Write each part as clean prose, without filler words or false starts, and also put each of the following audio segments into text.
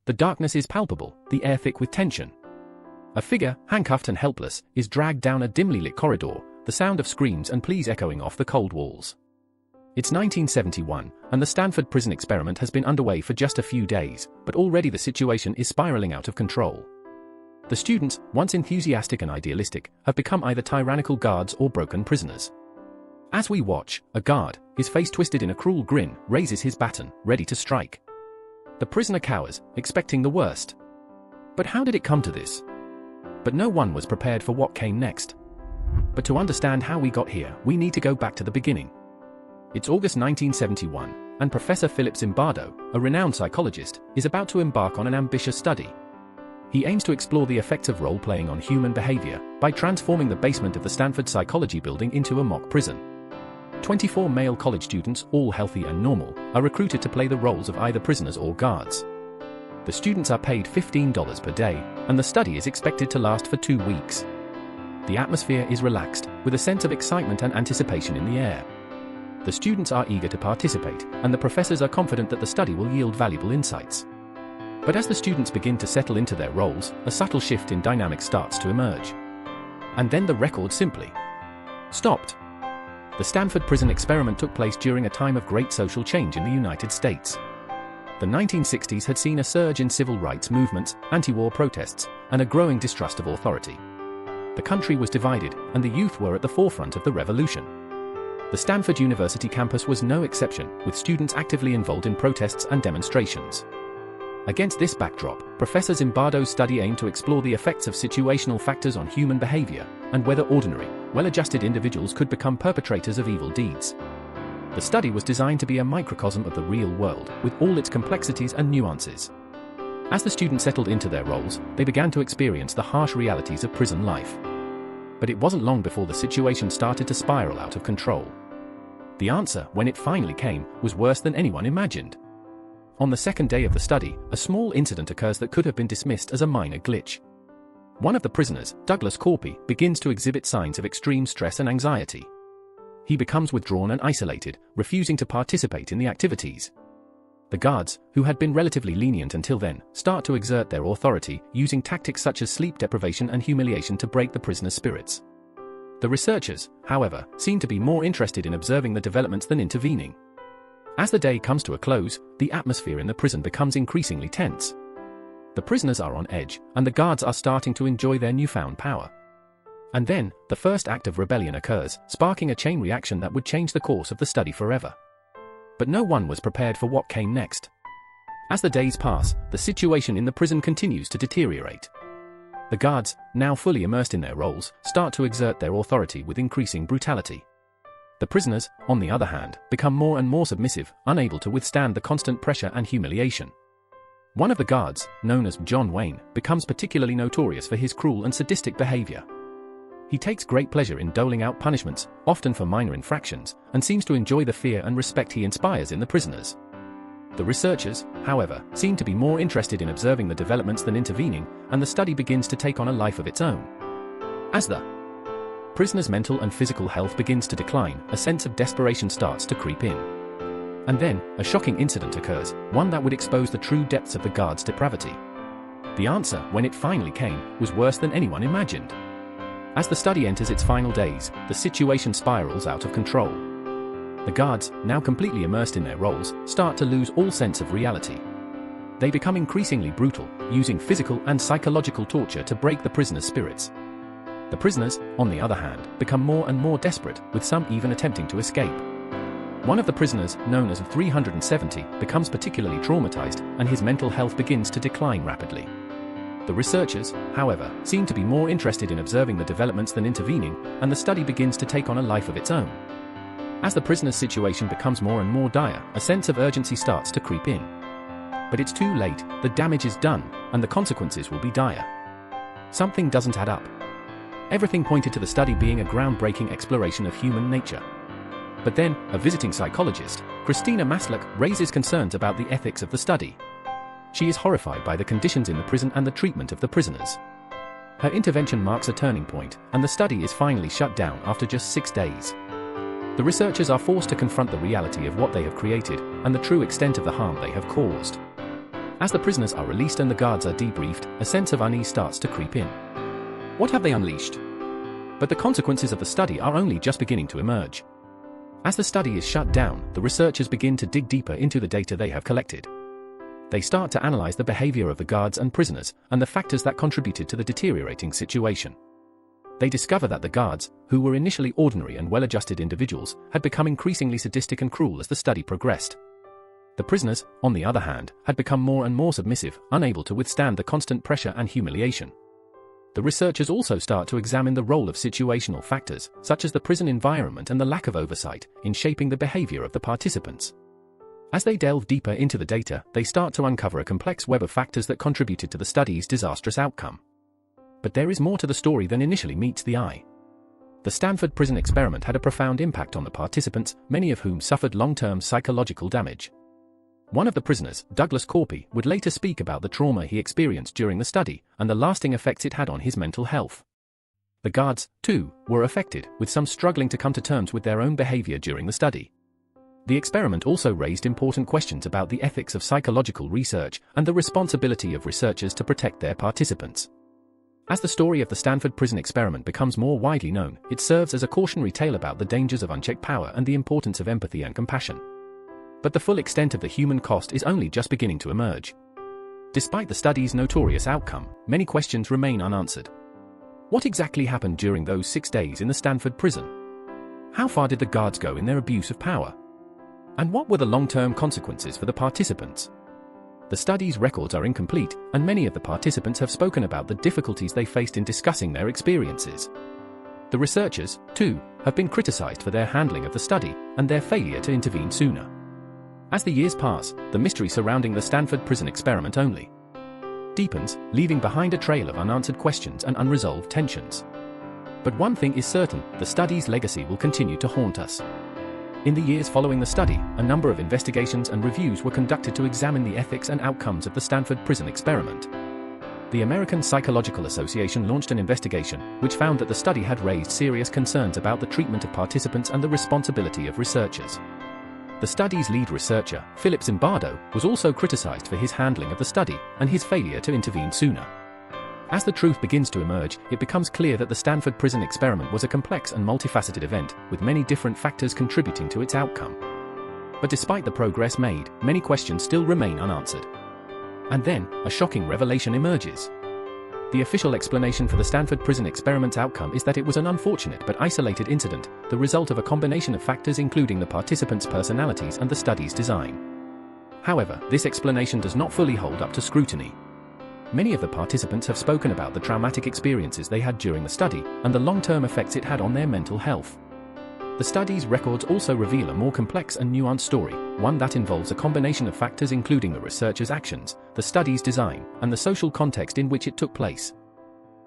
The darkness is palpable, the air thick with tension. A figure, handcuffed and helpless, is dragged down a dimly lit corridor, the sound of screams and pleas echoing off the cold walls. It's 1971, and the Stanford Prison Experiment has been underway for just a few days, but already the situation is spiraling out of control. The students, once enthusiastic and idealistic, have become either tyrannical guards or broken prisoners. As we watch, a guard, his face twisted in a cruel grin, raises his baton, ready to strike. The prisoner cowers, expecting the worst. But how did it come to this? But no one was prepared for what came next. But to understand how we got here, we need to go back to the beginning. It's August 1971, and Professor Philip Zimbardo, a renowned psychologist, is about to embark on an ambitious study. He aims to explore the effects of role-playing on human behavior by transforming the basement of the Stanford Psychology building into a mock prison. 24 male college students, all healthy and normal, are recruited to play the roles of either prisoners or guards. The students are paid $15 per day, and the study is expected to last for 2 weeks. The atmosphere is relaxed, with a sense of excitement and anticipation in the air. The students are eager to participate, and the professors are confident that the study will yield valuable insights. But as the students begin to settle into their roles, a subtle shift in dynamics starts to emerge. And then the record simply stopped. The Stanford Prison Experiment took place during a time of great social change in the United States. The 1960s had seen a surge in civil rights movements, anti-war protests, and a growing distrust of authority. The country was divided, and the youth were at the forefront of the revolution. The Stanford University campus was no exception, with students actively involved in protests and demonstrations. Against this backdrop, Professor Zimbardo's study aimed to explore the effects of situational factors on human behavior, and whether ordinary, well-adjusted individuals could become perpetrators of evil deeds. The study was designed to be a microcosm of the real world, with all its complexities and nuances. As the students settled into their roles, they began to experience the harsh realities of prison life. But it wasn't long before the situation started to spiral out of control. The answer, when it finally came, was worse than anyone imagined. On the second day of the study, a small incident occurs that could have been dismissed as a minor glitch. One of the prisoners, Douglas Corpy, begins to exhibit signs of extreme stress and anxiety. He becomes withdrawn and isolated, refusing to participate in the activities. The guards, who had been relatively lenient until then, start to exert their authority, using tactics such as sleep deprivation and humiliation to break the prisoner's spirits. The researchers, however, seem to be more interested in observing the developments than intervening. As the day comes to a close, the atmosphere in the prison becomes increasingly tense. The prisoners are on edge, and the guards are starting to enjoy their newfound power. And then, the first act of rebellion occurs, sparking a chain reaction that would change the course of the study forever. But no one was prepared for what came next. As the days pass, the situation in the prison continues to deteriorate. The guards, now fully immersed in their roles, start to exert their authority with increasing brutality. The prisoners, on the other hand, become more and more submissive, unable to withstand the constant pressure and humiliation. One of the guards, known as John Wayne, becomes particularly notorious for his cruel and sadistic behavior. He takes great pleasure in doling out punishments, often for minor infractions, and seems to enjoy the fear and respect he inspires in the prisoners. The researchers, however, seem to be more interested in observing the developments than intervening, and the study begins to take on a life of its own. As the prisoner's mental and physical health begins to decline, a sense of desperation starts to creep in. And then, a shocking incident occurs, one that would expose the true depths of the guards' depravity. The answer, when it finally came, was worse than anyone imagined. As the study enters its final days, the situation spirals out of control. The guards, now completely immersed in their roles, start to lose all sense of reality. They become increasingly brutal, using physical and psychological torture to break the prisoners' spirits. The prisoners, on the other hand, become more and more desperate, with some even attempting to escape. One of the prisoners, known as 370, becomes particularly traumatized, and his mental health begins to decline rapidly. The researchers, however, seem to be more interested in observing the developments than intervening, and the study begins to take on a life of its own. As the prisoner's situation becomes more and more dire, a sense of urgency starts to creep in. But it's too late, the damage is done, and the consequences will be dire. Something doesn't add up. Everything pointed to the study being a groundbreaking exploration of human nature. But then, a visiting psychologist, Christina Maslach, raises concerns about the ethics of the study. She is horrified by the conditions in the prison and the treatment of the prisoners. Her intervention marks a turning point, and the study is finally shut down after just 6 days. The researchers are forced to confront the reality of what they have created, and the true extent of the harm they have caused. As the prisoners are released and the guards are debriefed, a sense of unease starts to creep in. What have they unleashed? But the consequences of the study are only just beginning to emerge. As the study is shut down, the researchers begin to dig deeper into the data they have collected. They start to analyze the behavior of the guards and prisoners, and the factors that contributed to the deteriorating situation. They discover that the guards, who were initially ordinary and well-adjusted individuals, had become increasingly sadistic and cruel as the study progressed. The prisoners, on the other hand, had become more and more submissive, unable to withstand the constant pressure and humiliation. The researchers also start to examine the role of situational factors, such as the prison environment and the lack of oversight, in shaping the behavior of the participants. As they delve deeper into the data, they start to uncover a complex web of factors that contributed to the study's disastrous outcome. But there is more to the story than initially meets the eye. The Stanford Prison Experiment had a profound impact on the participants, many of whom suffered long-term psychological damage. One of the prisoners, Douglas Corpy, would later speak about the trauma he experienced during the study and the lasting effects it had on his mental health. The guards, too, were affected, with some struggling to come to terms with their own behavior during the study. The experiment also raised important questions about the ethics of psychological research and the responsibility of researchers to protect their participants. As the story of the Stanford Prison Experiment becomes more widely known, it serves as a cautionary tale about the dangers of unchecked power and the importance of empathy and compassion. But the full extent of the human cost is only just beginning to emerge. Despite the study's notorious outcome, many questions remain unanswered. What exactly happened during those 6 days in the Stanford prison? How far did the guards go in their abuse of power? And what were the long-term consequences for the participants? The study's records are incomplete, and many of the participants have spoken about the difficulties they faced in discussing their experiences. The researchers, too, have been criticized for their handling of the study and their failure to intervene sooner. As the years pass, the mystery surrounding the Stanford Prison Experiment only deepens, leaving behind a trail of unanswered questions and unresolved tensions. But one thing is certain, the study's legacy will continue to haunt us. In the years following the study, a number of investigations and reviews were conducted to examine the ethics and outcomes of the Stanford Prison Experiment. The American Psychological Association launched an investigation, which found that the study had raised serious concerns about the treatment of participants and the responsibility of researchers. The study's lead researcher, Philip Zimbardo, was also criticized for his handling of the study and his failure to intervene sooner. As the truth begins to emerge, it becomes clear that the Stanford Prison Experiment was a complex and multifaceted event, with many different factors contributing to its outcome. But despite the progress made, many questions still remain unanswered. And then, a shocking revelation emerges. The official explanation for the Stanford Prison Experiment's outcome is that it was an unfortunate but isolated incident, the result of a combination of factors including the participants' personalities and the study's design. However, this explanation does not fully hold up to scrutiny. Many of the participants have spoken about the traumatic experiences they had during the study and the long-term effects it had on their mental health. The study's records also reveal a more complex and nuanced story, one that involves a combination of factors including the researchers' actions, the study's design, and the social context in which it took place.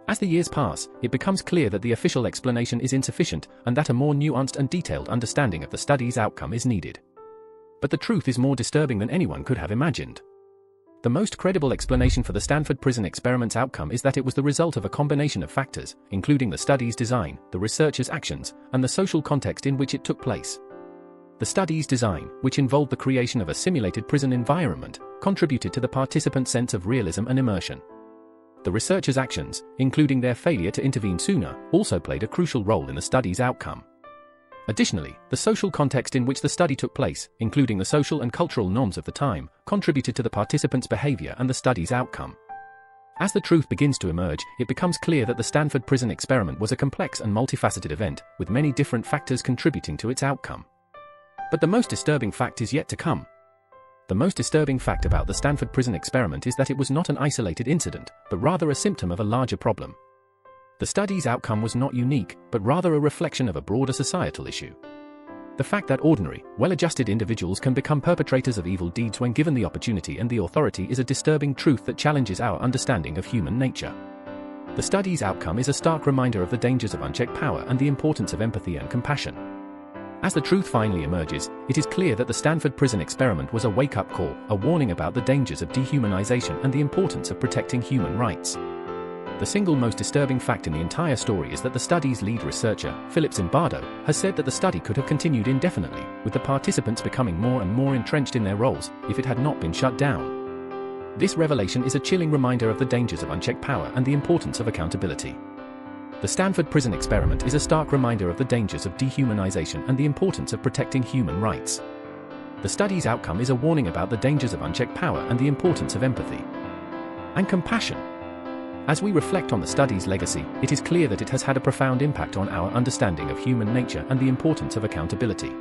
As the years pass, it becomes clear that the official explanation is insufficient and that a more nuanced and detailed understanding of the study's outcome is needed. But the truth is more disturbing than anyone could have imagined. The most credible explanation for the Stanford Prison Experiment's outcome is that it was the result of a combination of factors, including the study's design, the researchers' actions, and the social context in which it took place. The study's design, which involved the creation of a simulated prison environment, contributed to the participants' sense of realism and immersion. The researchers' actions, including their failure to intervene sooner, also played a crucial role in the study's outcome. Additionally, the social context in which the study took place, including the social and cultural norms of the time, contributed to the participants' behavior and the study's outcome. As the truth begins to emerge, it becomes clear that the Stanford Prison Experiment was a complex and multifaceted event, with many different factors contributing to its outcome. But the most disturbing fact is yet to come. The most disturbing fact about the Stanford Prison Experiment is that it was not an isolated incident, but rather a symptom of a larger problem. The study's outcome was not unique, but rather a reflection of a broader societal issue. The fact that ordinary, well-adjusted individuals can become perpetrators of evil deeds when given the opportunity and the authority is a disturbing truth that challenges our understanding of human nature. The study's outcome is a stark reminder of the dangers of unchecked power and the importance of empathy and compassion. As the truth finally emerges, it is clear that the Stanford Prison Experiment was a wake-up call, a warning about the dangers of dehumanization and the importance of protecting human rights. The single most disturbing fact in the entire story is that the study's lead researcher, Philip Zimbardo, has said that the study could have continued indefinitely, with the participants becoming more and more entrenched in their roles, if it had not been shut down. This revelation is a chilling reminder of the dangers of unchecked power and the importance of accountability. The Stanford Prison Experiment is a stark reminder of the dangers of dehumanization and the importance of protecting human rights. The study's outcome is a warning about the dangers of unchecked power and the importance of empathy and compassion. As we reflect on the study's legacy, it is clear that it has had a profound impact on our understanding of human nature and the importance of accountability.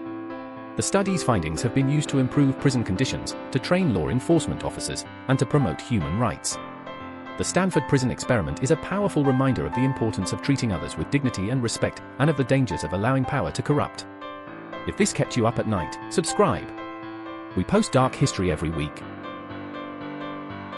The study's findings have been used to improve prison conditions, to train law enforcement officers, and to promote human rights. The Stanford Prison Experiment is a powerful reminder of the importance of treating others with dignity and respect, and of the dangers of allowing power to corrupt. If this kept you up at night, subscribe. We post dark history every week.